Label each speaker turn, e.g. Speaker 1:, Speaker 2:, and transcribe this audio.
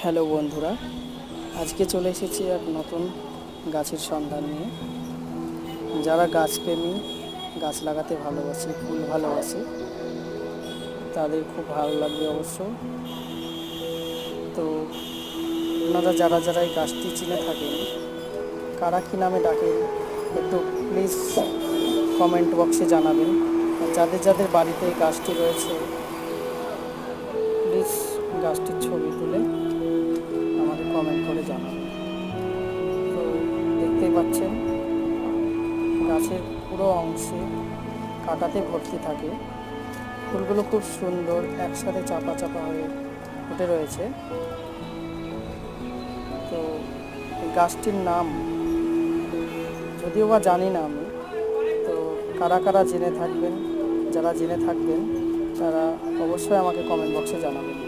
Speaker 1: Hello বন্ধুরা, আজকে চলে এসেছি এক নতুন গাছের সন্ধান নিয়ে। যারা গাছপ্রেমী, গাছ লাগাতে ভালোবাসে, ফুল ভালোবাসে, তাদের খুব ভালো লাগবে অবশ্য। তো আপনারা যারা যারা এই গাছটি চিনে থাকেন, কারা কী নামে ডাকেন, একটু প্লিজ কমেন্ট বক্সে জানাবেন। আর যাদের যাদের বাড়িতে এই গাছটি রয়েছে, প্লিজ গাছটির ছবি তুলে আমাকে কমেন্ট করে জানাবেন। তো দেখতেই পাচ্ছেন, গাছের পুরো অংশে কাঁটাতে ভর্তি থাকে। ফুলগুলো খুব সুন্দর, একসাথে চাপা চাপা হয়ে ফুটে রয়েছে। তো এই গাছটির নাম যদিও বা জানি না আমি, তো কারা কারা জেনে থাকবেন, যারা জেনে থাকবেন তারা অবশ্যই আমাকে কমেন্ট বক্সে জানাবেন।